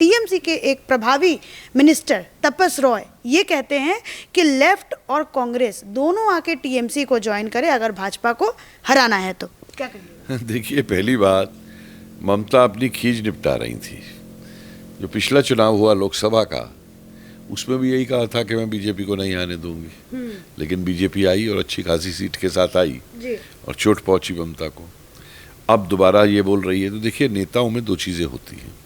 TMC के एक प्रभावी मिनिस्टर तपस रॉय ये कहते हैं कि लेफ्ट और कांग्रेस दोनों आके टीएमसी को ज्वाइन करे अगर भाजपा को हराना है तो। क्या कहेंगे? देखिए, पहली बात, ममता अपनी खींच निपटा रही थी। जो पिछला चुनाव हुआ लोकसभा का, उसमें भी यही कहा था कि मैं बीजेपी को नहीं आने दूंगी, लेकिन बीजेपी आई और अच्छी खासी सीट के साथ आई और चोट पहुंची ममता को। अब दोबारा ये बोल रही है। तो देखिए, नेताओं में दो चीज़ें होती हैं।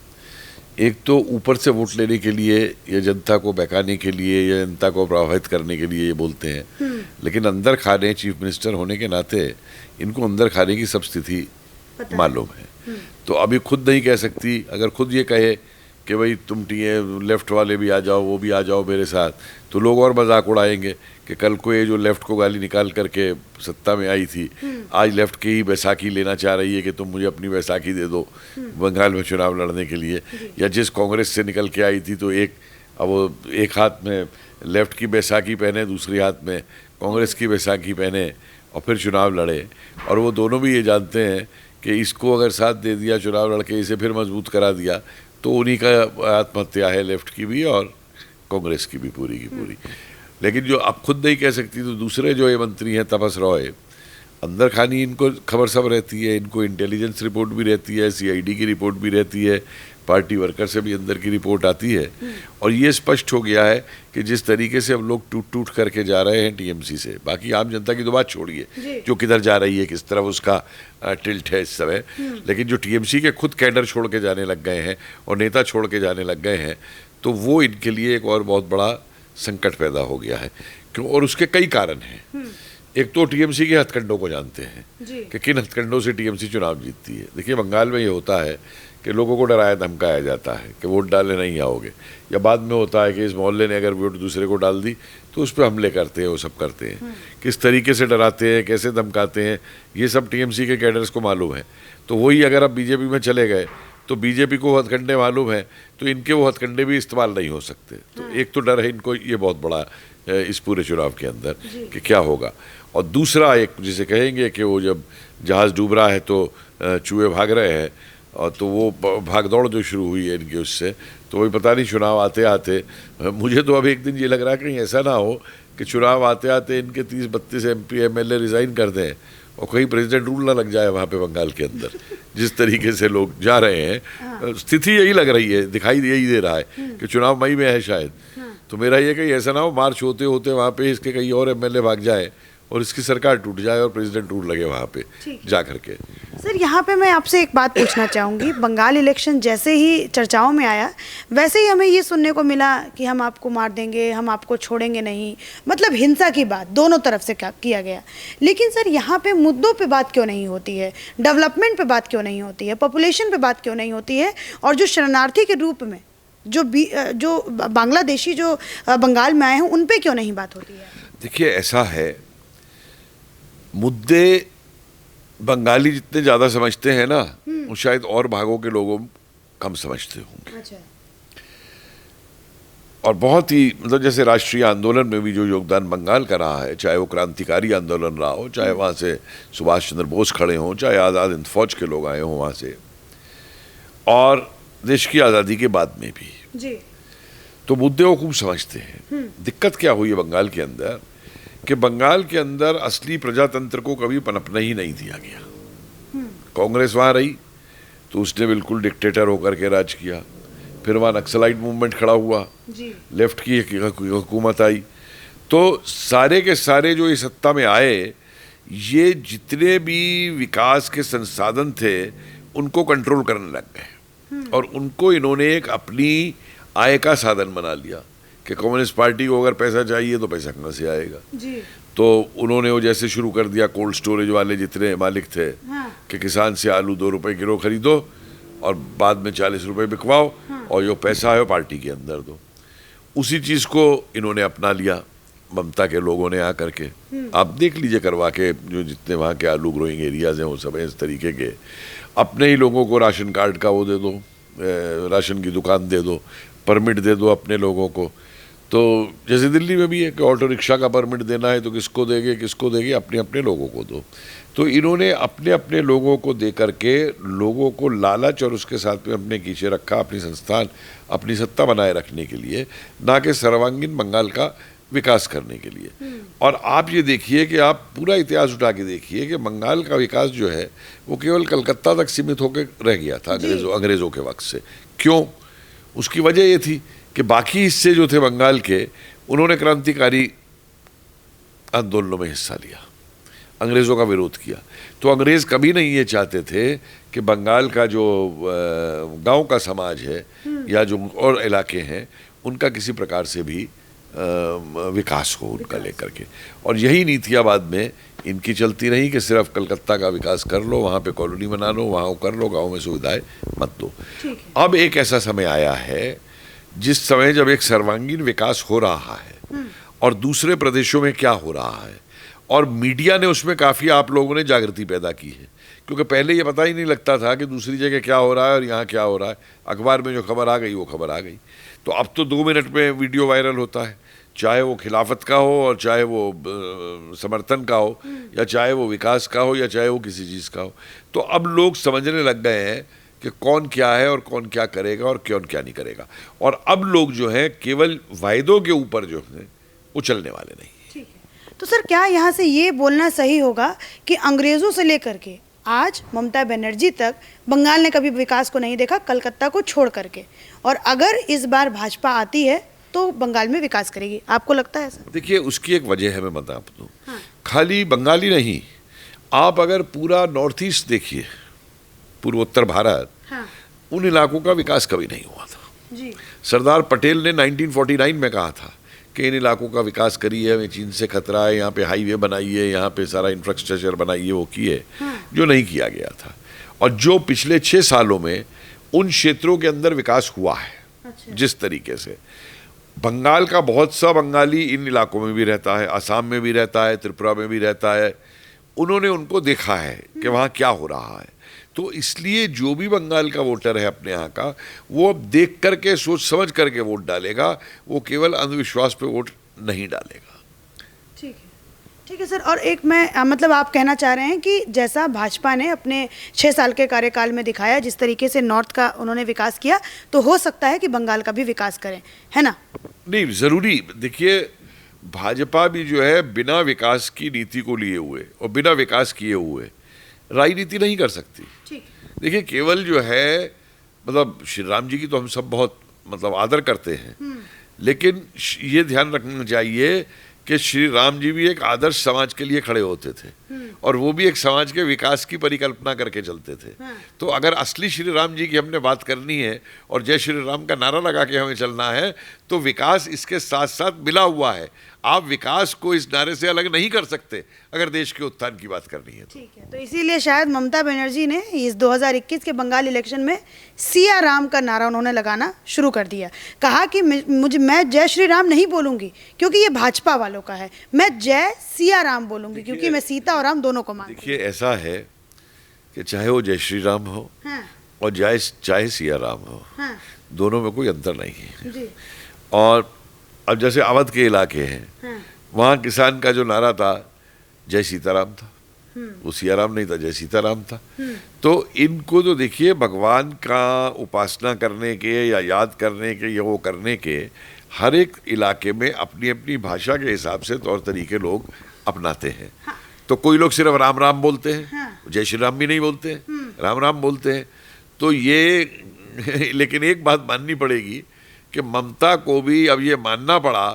एक तो ऊपर से वोट लेने के लिए या जनता को बहकाने के लिए या जनता को प्रभावित करने के लिए ये बोलते हैं, लेकिन अंदर खाने, चीफ मिनिस्टर होने के नाते इनको अंदर खाने की सब स्थिति मालूम है। तो अभी खुद नहीं कह सकती। अगर खुद ये कहे कि भाई तुम लेफ्ट वाले भी आ जाओ, वो भी आ जाओ मेरे साथ, तो लोग और मजाक उड़ाएंगे कि कल को ये जो लेफ्ट को गाली निकाल करके सत्ता में आई थी, आज लेफ्ट की ही बैसाखी लेना चाह रही है कि तुम मुझे अपनी बैसाखी दे दो बंगाल में चुनाव लड़ने के लिए। या जिस कांग्रेस से निकल के आई थी, तो अब वो एक हाथ में लेफ्ट की बैसाखी पहने, दूसरे हाथ में कांग्रेस की बैसाखी पहने और फिर चुनाव लड़े। और वो दोनों भी ये जानते हैं कि इसको अगर साथ दे दिया, चुनाव लड़के इसे फिर मजबूत करा दिया, तो उन्हीं का आत्महत्या है, लेफ्ट की भी और कांग्रेस की भी पूरी की पूरी। लेकिन जो अब खुद नहीं कह सकती, तो दूसरे जो ये मंत्री हैं तपस रॉय, अंदर खानी इनको खबर सब रहती है। इनको इंटेलिजेंस रिपोर्ट भी रहती है, सीआईडी की रिपोर्ट भी रहती है, पार्टी वर्कर से भी अंदर की रिपोर्ट आती है। और ये स्पष्ट हो गया है कि जिस तरीके से अब लोग टूट टूट करके जा रहे हैं टीएमसी से, बाकी आम जनता की तो बात छोड़िए, जो किधर जा रही है, किस तरफ उसका टिल्ट है इस समय, लेकिन जो टीएमसी के खुद कैडर छोड़ के जाने लग गए हैं और नेता छोड़ के जाने लग गए हैं, तो वो इनके लिए एक और बहुत बड़ा संकट पैदा हो गया है। क्यों? और उसके कई कारण हैं। एक तो टीएमसी के हथकंडों को जानते हैं कि किन हथकंडों से टीएमसी चुनाव जीतती है। देखिए, बंगाल में ये होता है कि लोगों को डराया धमकाया जाता है कि वोट डालने नहीं आओगे, या बाद में होता है कि इस मोहल्ले ने अगर वोट दूसरे को डाल दी तो उस पर हमले करते हैं, वो सब करते हैं। किस तरीके से डराते हैं, कैसे धमकाते हैं, ये सब टीएमसी के कैडर्स को मालूम है। तो वही अगर अब बीजेपी में चले गए तो बीजेपी को हथकंडे मालूम है, तो इनके वो हथकंडे भी इस्तेमाल नहीं हो सकते। तो एक तो डर है इनको ये बहुत बड़ा इस पूरे चुनाव के अंदर कि क्या होगा। और दूसरा एक जिसे कहेंगे कि वो जब जहाज़ डूब रहा है तो चूहे भाग रहे हैं, और तो वो भागदौड़ जो शुरू हुई है इनकी, उससे तो वही पता नहीं चुनाव आते आते, मुझे तो अब एक दिन ये लग रहा है कहीं ऐसा ना हो कि चुनाव आते आते इनके 30-32 MP MLA रिज़ाइन कर दें और कहीं प्रेसिडेंट रूल ना लग जाए वहाँ पे बंगाल के अंदर। जिस तरीके से लोग जा रहे हैं, स्थिति यही लग रही है, दिखाई यही दे रहा है कि चुनाव मई में है शायद। तो मेरा ये कहीं ऐसा ना हो मार्च होते होते वहाँ पे इसके कई और MLA भाग जाए और इसकी सरकार टूट जाए और प्रेसिडेंट रूल लगे वहाँ पे जा करके। सर, यहाँ पे मैं आपसे एक बात पूछना चाहूँगी। बंगाल इलेक्शन जैसे ही चर्चाओं में आया, वैसे ही हमें ये सुनने को मिला कि हम आपको मार देंगे, हम आपको छोड़ेंगे नहीं, मतलब हिंसा की बात दोनों तरफ से किया गया। लेकिन सर, यहाँ पे मुद्दों पे बात क्यों नहीं होती है? डेवलपमेंट पे बात क्यों नहीं होती है? पॉपुलेशन पे बात क्यों नहीं होती है? और जो शरणार्थी के रूप में जो बांग्लादेशी जो बंगाल में आए हैं, उन पे क्यों नहीं बात होती है? देखिए, ऐसा है, मुद्दे बंगाली जितने ज़्यादा समझते हैं ना, वो शायद और भागों के लोगों कम समझते होंगे। अच्छा। और बहुत ही मतलब जैसे राष्ट्रीय आंदोलन में भी जो योगदान बंगाल का रहा है, चाहे वो क्रांतिकारी आंदोलन रहा हो, चाहे वहाँ से सुभाष चंद्र बोस खड़े हों, चाहे आज़ाद हिंद फौज के लोग आए हों वहाँ से, और देश की आज़ादी के बाद में भी जी, तो मुद्दे वो खूब समझते हैं। दिक्कत क्या हुई है बंगाल के अंदर कि बंगाल के अंदर असली प्रजातंत्र को कभी पनपने ही नहीं दिया गया। कांग्रेस वहाँ रही तो उसने बिल्कुल डिक्टेटर होकर के राज किया। फिर वहाँ नक्सलाइट मूवमेंट खड़ा हुआ, लेफ्ट की हुकूमत आई, तो सारे के सारे जो इस सत्ता में आए, ये जितने भी विकास के संसाधन थे उनको कंट्रोल करने लग गए और उनको इन्होंने एक अपनी आय का साधन बना लिया कि कम्युनिस्ट पार्टी को अगर पैसा चाहिए तो पैसा कहाँ से आएगा जी। तो उन्होंने वो जैसे शुरू कर दिया, कोल्ड स्टोरेज वाले जितने मालिक थे कि किसान से आलू 2 रुपए किलो खरीदो और बाद में 40 रुपए बिकवाओ और जो पैसा है वो पार्टी के अंदर दो। उसी चीज़ को इन्होंने अपना लिया ममता के लोगों ने आकर के। आप देख लीजिए करवा के, जो जितने वहाँ के आलू ग्रोइंग एरियाज हैं वो सब इस तरीके के। अपने ही लोगों को राशन कार्ड का वो दे दो, राशन की दुकान दे दो, परमिट दे दो अपने लोगों को। तो जैसे दिल्ली में भी है कि ऑटो रिक्शा का परमिट देना है तो किसको देंगे, अपने अपने लोगों को दो। तो इन्होंने अपने अपने लोगों को दे करके लोगों को लालच और उसके साथ में अपने पीछे रखा, अपनी संस्थान, अपनी सत्ता बनाए रखने के लिए, ना कि सर्वांगीण बंगाल का विकास करने के लिए। और आप ये देखिए कि आप पूरा इतिहास उठा के देखिए कि बंगाल का विकास जो है वो केवल कलकत्ता तक सीमित होकर रह गया था अंग्रेज़ों के वक्त से। क्यों? उसकी वजह ये थी कि बाकी हिस्से जो थे बंगाल के, उन्होंने क्रांतिकारी आंदोलनों में हिस्सा लिया, अंग्रेज़ों का विरोध किया। तो अंग्रेज़ कभी नहीं ये चाहते थे कि बंगाल का जो गांव का समाज है या जो और इलाके हैं उनका किसी प्रकार से भी विकास हो उनका लेकर के। और यही नीतियाँ बाद में इनकी चलती रही कि सिर्फ कलकत्ता का विकास कर लो, वहाँ पे कॉलोनी बना लो, वहाँ कर लो, गाँव में सुविधाएं मत दो। अब एक ऐसा समय आया है जिस समय जब एक सर्वांगीण विकास हो रहा है और दूसरे प्रदेशों में क्या हो रहा है, और मीडिया ने उसमें काफ़ी आप लोगों ने जागृति पैदा की है, क्योंकि पहले ये पता ही नहीं लगता था कि दूसरी जगह क्या हो रहा है और यहाँ क्या हो रहा है। अखबार में जो खबर आ गई वो खबर आ गई। तो अब तो 2 मिनट में वीडियो वायरल होता है, चाहे वो खिलाफत का हो और चाहे वो समर्थन का हो या चाहे वो विकास का हो या चाहे वो किसी चीज़ का हो। तो अब लोग समझने लग गए हैं कि कौन क्या है और कौन क्या करेगा और कौन क्या नहीं करेगा। और अब लोग जो हैं केवल वायदों के ऊपर जो हैं वो चलने वाले नहीं। ठीक है, तो सर क्या यहाँ से ये बोलना सही होगा कि अंग्रेज़ों से लेकर के आज ममता बनर्जी तक बंगाल ने कभी विकास को नहीं देखा, कलकत्ता को छोड़ करके, और अगर इस बार भाजपा आती है तो बंगाल में विकास करेगी? आपको लगता है सर? देखिए, उसकी एक वजह है, मैं बता दूँ। हाँ। खाली बंगाली नहीं, आप अगर पूरा नॉर्थ ईस्ट देखिए, पूर्वोत्तर भारत, हाँ, उन इलाकों का विकास कभी नहीं हुआ था जी। सरदार पटेल ने 1949 में कहा था कि इन इलाकों का विकास करिए, हमें चीन से खतरा है, यहाँ पे हाईवे बनाइए, यहाँ पे सारा इंफ्रास्ट्रक्चर बनाइए, वो किए, हाँ, जो नहीं किया गया था। और जो पिछले 6 सालों में उन क्षेत्रों के अंदर विकास हुआ है, अच्छा, जिस तरीके से बंगाल का बहुत सा बंगाली इन इलाकों में भी रहता है, असम में भी रहता है, त्रिपुरा में भी रहता है, उन्होंने उनको देखा है कि वहाँ क्या हो रहा है। तो इसलिए जो भी बंगाल का वोटर है अपने यहाँ का, वो अब देख करके सोच समझ करके वोट डालेगा, वो केवल अंधविश्वास पे वोट नहीं डालेगा। ठीक है सर। और एक मैं मतलब आप कहना चाह रहे हैं कि जैसा भाजपा ने अपने 6 साल के कार्यकाल में दिखाया, जिस तरीके से नॉर्थ का उन्होंने विकास किया, तो हो सकता है कि बंगाल का भी विकास करें, है ना? नहीं, ज़रूरी। देखिए, भाजपा भी जो है बिना विकास की नीति को लिए हुए और बिना विकास किए हुए राजनीति नहीं कर सकती। देखिए, केवल जो है मतलब श्री राम जी की तो हम सब बहुत मतलब आदर करते हैं, लेकिन ये ध्यान रखना चाहिए कि श्री राम जी भी एक आदर्श समाज के लिए खड़े होते थे और वो भी एक समाज के विकास की परिकल्पना करके चलते थे। तो अगर असली श्री राम जी की हमने बात करनी है और जय श्री राम का नारा लगा के हमें चलना है, तो विकास इसके साथ साथ मिला हुआ है। आप विकास को इस नारे से अलग नहीं कर सकते अगर देश के उत्थान की बात करनी है। ठीक है, तो इसीलिए शायद ममता बनर्जी ने इस 2021 के बंगाल इलेक्शन में सिया राम का नारा उन्होंने लगाना शुरू कर दिया। कहा कि मैं जय श्री राम नहीं बोलूंगी क्योंकि ये भाजपा वालों का है, मैं जय सिया राम बोलूंगी क्योंकि मैं सीता और राम दोनों को मानती हूं। देखिए, ऐसा है कि चाहे वो जय श्री राम हो, हाँ, और चाहे सिया राम हो, हाँ, दोनों में कोई अंतर नहीं है जी। और अब जैसे अवध के इलाके हैं, हाँ, वहाँ किसान का जो नारा था जय सीताराम था, वो सियाराम नहीं था, जय सीताराम था। तो इनको तो देखिए, भगवान का उपासना करने के या याद करने के या वो करने के हर एक इलाके में अपनी अपनी भाषा के हिसाब से तौर तरीके लोग अपनाते हैं। हाँ। तो कोई लोग सिर्फ राम राम बोलते हैं, हाँ, जय श्री राम भी नहीं बोलते हैं, राम राम बोलते हैं। तो ये लेकिन एक बात माननी पड़ेगी कि ममता को भी अब ये मानना पड़ा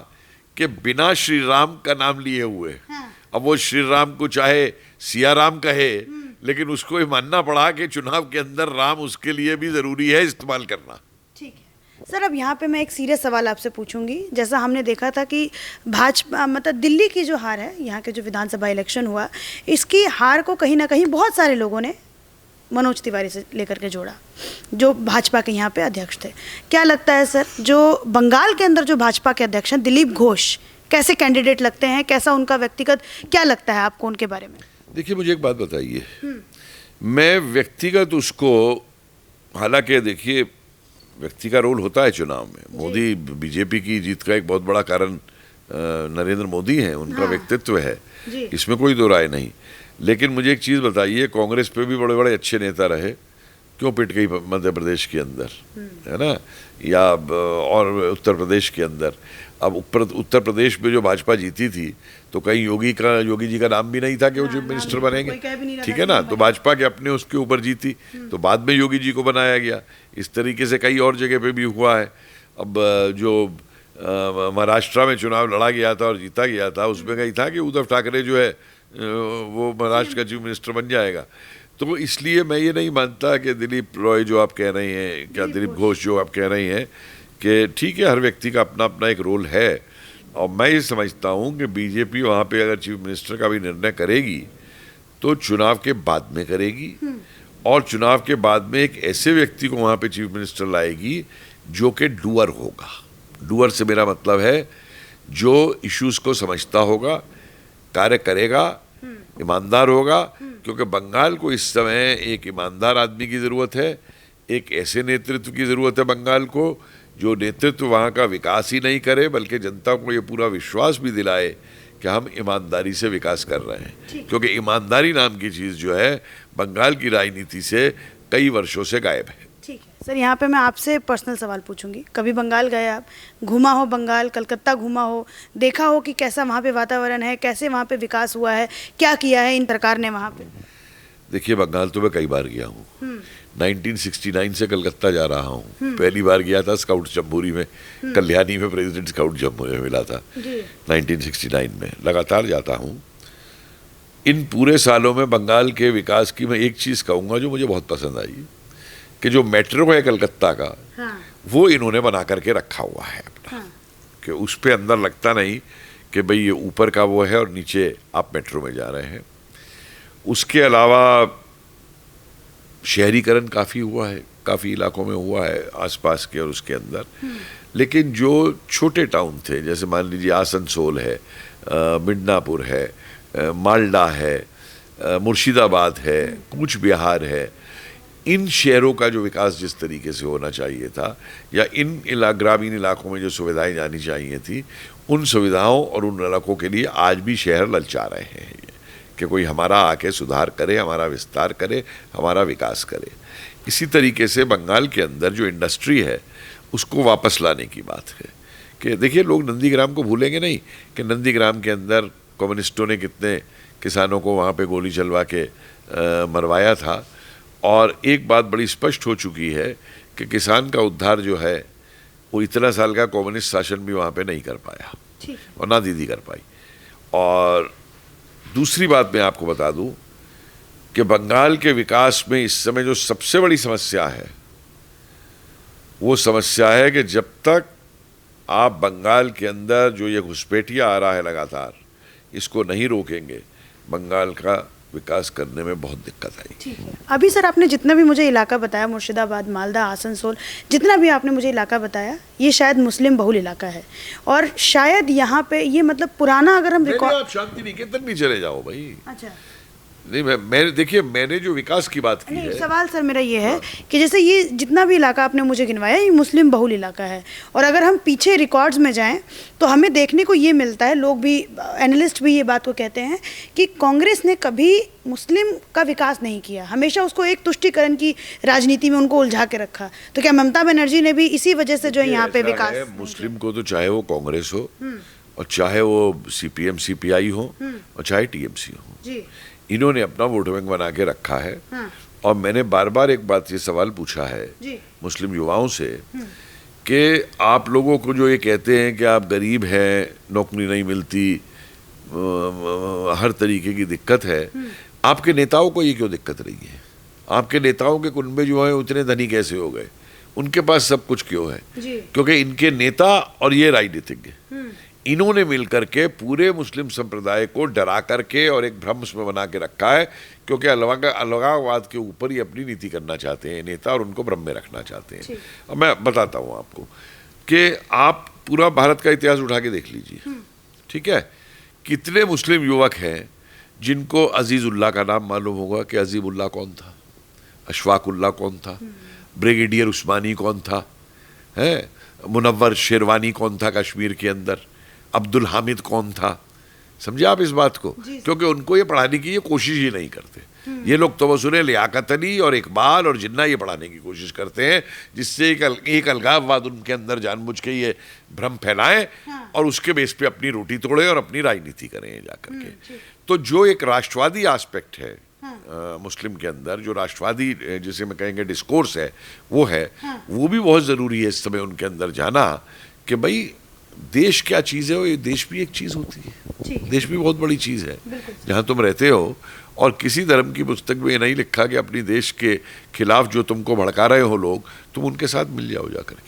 कि बिना श्री राम का नाम लिए हुए, हाँ, अब वो श्री राम को चाहे सिया राम कहे, लेकिन उसको ये मानना पड़ा कि चुनाव के अंदर राम उसके लिए भी ज़रूरी है इस्तेमाल करना। ठीक है सर, अब यहाँ पे मैं एक सीरियस सवाल आपसे पूछूंगी। जैसा हमने देखा था कि भाजपा मतलब दिल्ली की जो हार है, यहाँ के जो विधानसभा इलेक्शन हुआ, इसकी हार को कहीं ना कहीं बहुत सारे लोगों ने मनोज तिवारी से लेकर के जोड़ा, जो भाजपा के यहाँ पे अध्यक्ष थे। क्या लगता है सर, जो बंगाल के अंदर जो भाजपा के अध्यक्ष हैं दिलीप घोष, कैसे कैंडिडेट लगते हैं, कैसा उनका व्यक्तिगत क्या लगता है आपको उनके बारे में? देखिए, मुझे एक बात बताइए, मैं व्यक्तिगत उसको, हालांकि देखिए व्यक्ति का रोल होता है चुनाव में। मोदी, बीजेपी की जीत का एक बहुत बड़ा कारण नरेंद्र मोदी हैं, उनका व्यक्तित्व है, इसमें कोई दो राय नहीं। लेकिन मुझे एक चीज़ बताइए, कांग्रेस पे भी बड़े बड़े अच्छे नेता रहे, क्यों पिट गई मध्य प्रदेश के अंदर, है ना, या और उत्तर प्रदेश के अंदर। अब उत्तर प्रदेश में जो भाजपा जीती थी तो कहीं योगी जी का नाम भी नहीं था कि वो चीफ मिनिस्टर बनेंगे, ठीक है ना। तो भाजपा के अपने उसके ऊपर जीती, तो बाद में योगी जी को बनाया गया। इस तरीके से कई और जगह पे भी हुआ है। अब जो महाराष्ट्र में चुनाव लड़ा गया था और जीता गया था, उसमें कहीं था कि उद्धव ठाकरे जो है वो महाराष्ट्र का चीफ मिनिस्टर बन जाएगा। तो इसलिए मैं ये नहीं मानता कि दिलीप रॉय जो आप कह रही हैं, क्या दिलीप घोष जो आप कह रही हैं, कि ठीक है, हर व्यक्ति का अपना अपना एक रोल है। और मैं ये समझता हूँ कि बीजेपी वहाँ पे अगर चीफ मिनिस्टर का भी निर्णय करेगी तो चुनाव के बाद में करेगी, और चुनाव के बाद में एक ऐसे व्यक्ति को वहाँ पे चीफ मिनिस्टर लाएगी जो कि डूअर होगा। डूअर से मेरा मतलब है जो इश्यूज को समझता होगा, कार्य करेगा, ईमानदार होगा। क्योंकि बंगाल को इस समय एक ईमानदार आदमी की ज़रूरत है, एक ऐसे नेतृत्व की ज़रूरत है बंगाल को जो नेतृत्व वहाँ का विकास ही नहीं करे बल्कि जनता को ये पूरा विश्वास भी दिलाए कि हम ईमानदारी से विकास कर रहे हैं। क्योंकि ईमानदारी नाम की चीज़ जो है बंगाल की राजनीति से कई वर्षों से गायब है। ठीक है सर, यहाँ पे मैं आपसे पर्सनल सवाल पूछूंगी। कभी बंगाल गए आप, घूमा हो बंगाल, कलकत्ता घूमा हो, देखा हो कि कैसा वहाँ पे वातावरण है, कैसे वहाँ पे विकास हुआ है, क्या किया है इन सरकार ने वहाँ पे? देखिए, बंगाल तो मैं कई बार गया हूँ। 1969 से कलकत्ता जा रहा हूँ। पहली बार गया था स्काउट जम्बूरी में, कल्याणी में प्रेसिडेंट स्काउट जम्बूरी में मिला था 1969 में। लगातार जाता हूँ। इन पूरे सालों में बंगाल के विकास की मैं एक चीज़ कहूँगा जो मुझे बहुत पसंद आई, कि जो मेट्रो है कलकत्ता का, वो इन्होंने बना करके रखा हुआ है अपना, कि उस पर अंदर लगता नहीं कि भाई ये ऊपर का वो है और नीचे आप मेट्रो में जा रहे हैं। उसके अलावा शहरीकरण काफ़ी हुआ है, काफ़ी इलाकों में हुआ है आसपास के और उसके अंदर। लेकिन जो छोटे टाउन थे, जैसे मान लीजिए आसनसोल है, मिदनापुर है, मालडा है, मुर्शिदाबाद है, कूच बिहार है, इन शहरों का जो विकास जिस तरीके से होना चाहिए था, या इन ग्रामीण इलाकों में जो सुविधाएं जानी चाहिए थी, उन सुविधाओं और उन इलाकों के लिए आज भी शहर ललचा रहे हैं कि कोई हमारा आके सुधार करे, हमारा विस्तार करे, हमारा विकास करे। इसी तरीके से बंगाल के अंदर जो इंडस्ट्री है उसको वापस लाने की बात है। कि देखिए, लोग नंदीग्राम को भूलेंगे नहीं कि नंदीग्राम के अंदर कम्युनिस्टों ने कितने किसानों को वहाँ पे गोली चलवा के मरवाया था। और एक बात बड़ी स्पष्ट हो चुकी है कि किसान का उद्धार जो है वो इतना साल का कम्युनिस्ट शासन भी वहाँ पे नहीं कर पाया, और ना दीदी कर पाई। और दूसरी बात मैं आपको बता दूं कि बंगाल के विकास में इस समय जो सबसे बड़ी समस्या है, वो समस्या है कि जब तक आप बंगाल के अंदर जो ये घुसपैठिया आ रहा है लगातार, इसको नहीं रोकेंगे, बंगाल का विकास करने में बहुत दिक्कत आई। ठीक है। अभी सर आपने जितना भी मुझे इलाका बताया, मुर्शिदाबाद, मालदा, आसनसोल, जितना भी आपने मुझे इलाका बताया, ये शायद मुस्लिम बहुल इलाका है। और शायद यहाँ पे ये मतलब पुराना अगर हम रिकॉर्ड, आप शांति निकेतन भी चले जाओ भाई। अच्छा नहीं, मैं देखिए, मैंने जो विकास की बात की है, सवाल सर मेरा ये है कि जैसे ये जितना भी इलाका आपने मुझे गिनवाया, ये मुस्लिम बहुल इलाका है। और अगर हम पीछे रिकॉर्ड्स में जाएं तो हमें देखने को ये मिलता है, लोग भी, एनालिस्ट भी ये बात को कहते हैं कि कांग्रेस ने कभी मुस्लिम का विकास नहीं किया, हमेशा उसको एक तुष्टीकरण की राजनीति में उनको उलझा के रखा। तो क्या ममता बनर्जी ने भी इसी वजह से जो है यहाँ पे विकास, मुस्लिम को तो चाहे वो कांग्रेस हो और चाहे वो CPM CPI हो और चाहे TMC हो, इन्होंने अपना वोट बैंक बना के रखा है। और मैंने बार बार एक बात, ये सवाल पूछा है मुस्लिम युवाओं से कि आप लोगों को जो ये कहते हैं कि आप गरीब हैं, नौकरी नहीं मिलती, हर तरीके की दिक्कत है, आपके नेताओं को ये क्यों दिक्कत रही है? आपके नेताओं के कुनबे जो हैं उतने धनी कैसे हो गए? उनके पास सब कुछ क्यों है? क्योंकि इनके नेता और ये राजनीतिज्ञ, इन्होंने मिलकर के पूरे मुस्लिम संप्रदाय को डरा करके और एक भ्रम उसमें बना के रखा है। क्योंकि अलगाववाद के ऊपर ही अपनी नीति करना चाहते हैं नेता, और उनको भ्रम में रखना चाहते हैं। और मैं बताता हूँ आपको कि आप पूरा भारत का इतिहास उठा के देख लीजिए, ठीक है, कितने मुस्लिम युवक हैं जिनको अजीज़ुल्लाह का नाम मालूम होगा कि अजीबुल्लाह कौन था, अशफाकुल्लाह कौन था, ब्रिगेडियर उस्मानी कौन था, है। मुनव्वर शेरवानी कौन था कश्मीर के अंदर, अब्दुल हामिद कौन था, समझे आप इस बात को? क्योंकि उनको ये पढ़ाने की ये कोशिश ही नहीं करते। ये लोग तो बस उन्हें लियाकत अली और इकबाल और जिन्ना ये पढ़ाने की कोशिश करते हैं, जिससे एक अलगाववाद उनके अंदर जानबूझ के ये भ्रम फैलाएं और उसके बेस पे अपनी रोटी तोड़े और अपनी राजनीति करें जाकर के। तो जो एक राष्ट्रवादी एस्पेक्ट है मुस्लिम के अंदर, जो राष्ट्रवादी जिसे मैं कहेंगे डिस्कोर्स है, वो है, वो भी बहुत ज़रूरी है इस समय उनके अंदर जाना कि भाई देश क्या चीज़ है और ये देश भी एक चीज़ होती है, देश भी बहुत बड़ी चीज़ है जहाँ तुम रहते हो। और किसी धर्म की पुस्तक में ये नहीं लिखा कि अपनी देश के खिलाफ जो तुमको भड़का रहे हो लोग, तुम उनके साथ मिल जाओ जाकर के।